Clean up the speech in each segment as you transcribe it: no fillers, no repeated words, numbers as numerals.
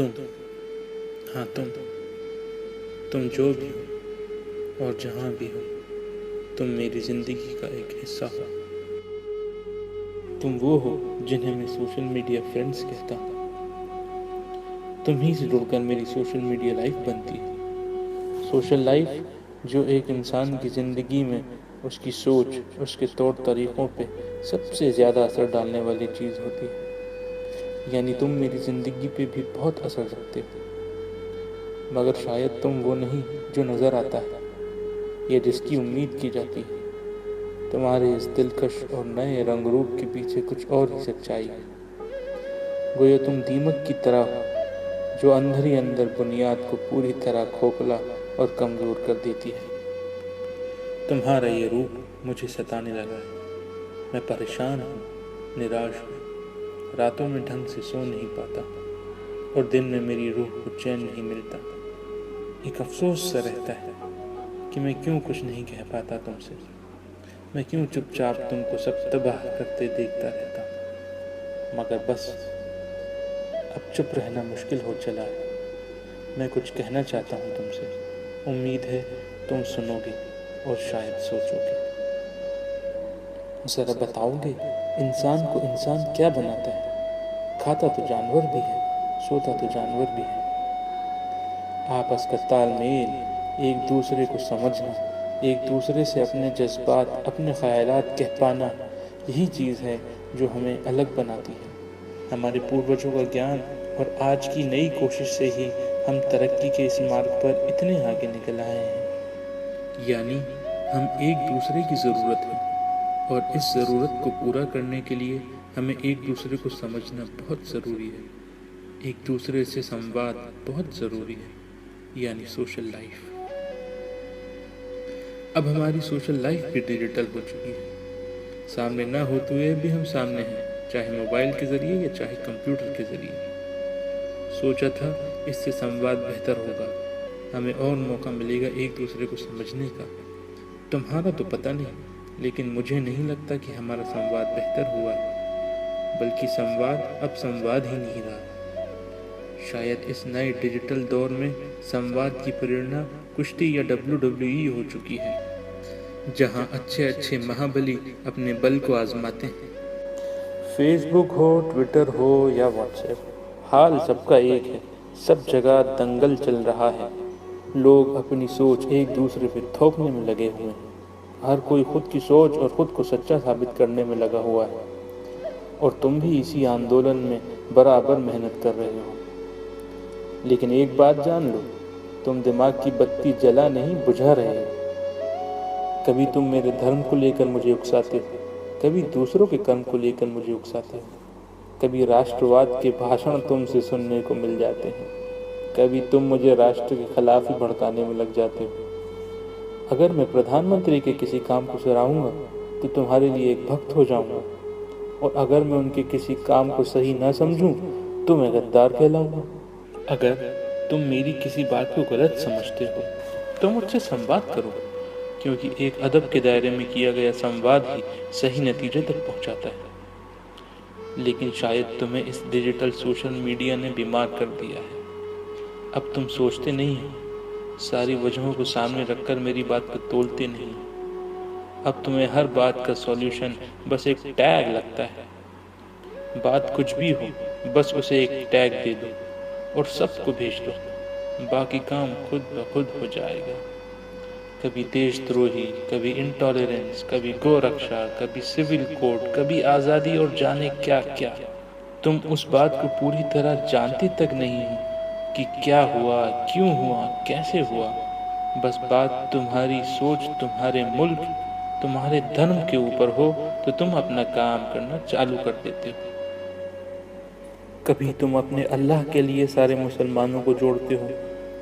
तुम, हाँ तुम जो भी हो और जहाँ भी हो, तुम मेरी ज़िंदगी का एक हिस्सा हो। तुम वो हो जिन्हें मैं सोशल मीडिया फ्रेंड्स कहता हूँ। तुम ही से जुड़कर मेरी सोशल मीडिया लाइफ बनती है। सोशल लाइफ जो एक इंसान की ज़िंदगी में उसकी सोच, उसके तौर तरीक़ों पे सबसे ज़्यादा असर डालने वाली चीज़ होती है। यानी तुम मेरी ज़िंदगी पे भी बहुत असर रखते हो, मगर शायद तुम वो नहीं जो नज़र आता है या जिसकी उम्मीद की जाती है। तुम्हारे इस दिलकश और नए रंग रूप के पीछे कुछ और ही सच्चाई है। गोया तुम दीमक की तरह हो जो अंदर ही अंदर बुनियाद को पूरी तरह खोखला और कमज़ोर कर देती है। तुम्हारा ये रूप मुझे सताने लगा है। मैं परेशान हूँ, निराश हूँ, रातों में ढंग से सो नहीं पाता और दिन में मेरी रूह को चैन नहीं मिलता। एक अफसोस सा रहता है कि मैं क्यों कुछ नहीं कह पाता तुमसे। मैं क्यों चुपचाप तुमको सब तबाह करते देखता रहता हूँ। मगर बस अब चुप रहना मुश्किल हो चला है। मैं कुछ कहना चाहता हूँ तुमसे। उम्मीद है तुम सुनोगे और शायद सोचोगे। ज़रा बताओगे इंसान को इंसान क्या बनाता है? खाता तो जानवर भी है, सोता तो जानवर भी है। आपस का तालमेल, एक दूसरे को समझना, एक दूसरे से अपने जज्बात, अपने ख्यालात कह पाना, यही चीज़ है जो हमें अलग बनाती है। हमारे पूर्वजों का ज्ञान और आज की नई कोशिश से ही हम तरक्की के इस मार्ग पर इतने आगे निकल आए हैं। यानी हम एक दूसरे की ज़रूरत है और इस ज़रूरत को पूरा करने के लिए हमें एक दूसरे को समझना बहुत ज़रूरी है। एक दूसरे से संवाद बहुत ज़रूरी है, यानी सोशल लाइफ। अब हमारी सोशल लाइफ भी डिजिटल हो चुकी है। सामने ना होते हुए भी हम सामने हैं, चाहे मोबाइल के ज़रिए या चाहे कंप्यूटर के ज़रिए। सोचा था इससे संवाद बेहतर होगा, हमें और मौका मिलेगा एक दूसरे को समझने का। तुम्हारा तो पता नहीं, लेकिन मुझे नहीं लगता कि हमारा संवाद बेहतर हुआ है, बल्कि संवाद अब संवाद ही नहीं रहा। शायद इस नए डिजिटल दौर में संवाद की प्रेरणा कुश्ती या WWE हो चुकी है, जहां अच्छे अच्छे महाबली अपने बल को आजमाते हैं। फेसबुक हो, ट्विटर हो या व्हाट्सएप, हाल सबका एक है। सब जगह दंगल चल रहा है। लोग अपनी सोच एक दूसरे पे थोपने में लगे हुए हैं। हर कोई खुद की सोच और खुद को सच्चा साबित करने में लगा हुआ है, और तुम भी इसी आंदोलन में बराबर मेहनत कर रहे हो। लेकिन एक बात जान लो, तुम दिमाग की बत्ती जला नहीं, बुझा रहे हो। कभी तुम मेरे धर्म को लेकर मुझे उकसाते हो, कभी दूसरों के कर्म को लेकर मुझे उकसाते हो, कभी राष्ट्रवाद के भाषण तुमसे सुनने को मिल जाते हैं, कभी तुम मुझे राष्ट्र के खिलाफ ही भड़काने में लग जाते हो। अगर मैं प्रधानमंत्री के किसी काम को सराहूंगा तो तुम्हारे लिए एक भक्त हो जाऊंगा, और अगर मैं उनके किसी काम को सही ना समझूं तो मैं गद्दार कहलाऊंगा। अगर तुम मेरी किसी बात को गलत समझते हो तो मुझसे संवाद करो, क्योंकि एक अदब के दायरे में किया गया संवाद ही सही नतीजे तक पहुंचाता है। लेकिन शायद तुम्हें इस डिजिटल सोशल मीडिया ने बीमार कर दिया है। अब तुम सोचते नहीं हो, सारी वजहों को सामने रखकर मेरी बात को तोलते नहीं। अब तुम्हें हर बात का सॉल्यूशन बस एक टैग लगता है। बात कुछ भी हो, बस उसे एक टैग दे दो और सबको भेज दो, बाकी काम खुद ब खुद हो जाएगा। कभी देशद्रोही, कभी इंटॉलरेंस, कभी गोरक्षा, कभी सिविल कोड, कभी आज़ादी और जाने क्या क्या। तुम उस बात को पूरी तरह जानते तक नहीं हो कि क्या हुआ, क्यों हुआ, कैसे हुआ। बस बात तुम्हारी सोच, तुम्हारे मुल्क, तुम्हारे धर्म के ऊपर हो तो तुम अपना काम करना चालू कर देते हो। कभी तुम अपने अल्लाह के लिए सारे मुसलमानों को जोड़ते हो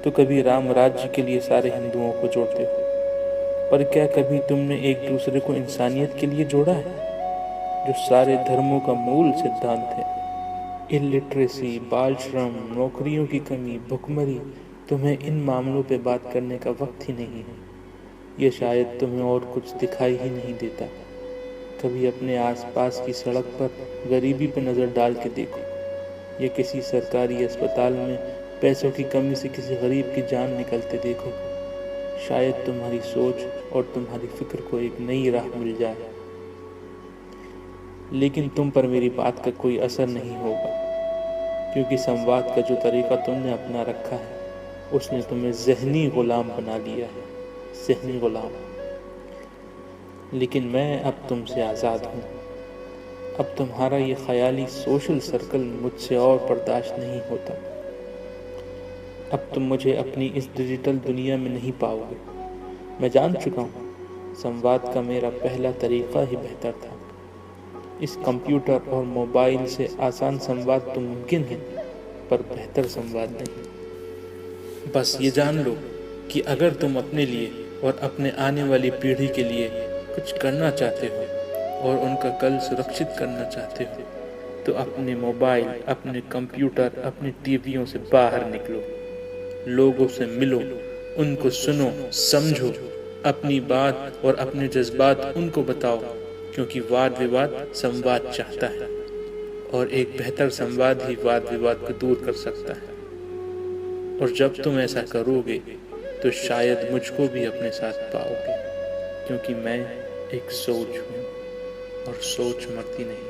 तो कभी राम राज्य के लिए सारे हिंदुओं को जोड़ते हो। पर क्या कभी तुमने एक दूसरे को इंसानियत के लिए जोड़ा है, जो सारे धर्मों का मूल सिद्धांत है? इलिटरेसी, बाल श्रम, नौकरियों की कमी, भुखमरी, तुम्हें इन मामलों पे बात करने का वक्त ही नहीं है। ये शायद तुम्हें और कुछ दिखाई ही नहीं देता। कभी अपने आसपास की सड़क पर गरीबी पे नज़र डाल के देखो, या किसी सरकारी अस्पताल में पैसों की कमी से किसी गरीब की जान निकलते देखोगे। शायद तुम्हारी सोच और तुम्हारी फिक्र को एक नई राह मिल जाए, लेकिन तुम पर मेरी बात का कोई असर नहीं होगा, क्योंकि संवाद का जो तरीका तुमने अपना रखा है उसने तुम्हें ज़हनी गुलाम बना लिया है, ज़हनी गुलाम। लेकिन मैं अब तुमसे आज़ाद हूँ। अब तुम्हारा ये ख्याली सोशल सर्कल मुझसे और बर्दाश्त नहीं होता। अब तुम मुझे अपनी इस डिजिटल दुनिया में नहीं पाओगे। मैं जान चुका हूँ संवाद का मेरा पहला तरीका ही बेहतर था। इस कंप्यूटर और मोबाइल से आसान संवाद तो मुमकिन है, पर बेहतर संवाद नहीं। बस ये जान लो कि अगर तुम अपने लिए और अपने आने वाली पीढ़ी के लिए कुछ करना चाहते हो और उनका कल सुरक्षित करना चाहते हो, तो अपने मोबाइल, अपने कंप्यूटर, अपनी टीवियों से बाहर निकलो, लोगों से मिलो, उनको सुनो, समझो, अपनी बात और अपने जज्बात उनको बताओ, क्योंकि वाद विवाद संवाद चाहता है और एक बेहतर संवाद ही वाद विवाद को दूर कर सकता है। और जब तुम ऐसा करोगे तो शायद मुझको भी अपने साथ पाओगे, क्योंकि मैं एक सोच हूँ और सोच मरती नहीं।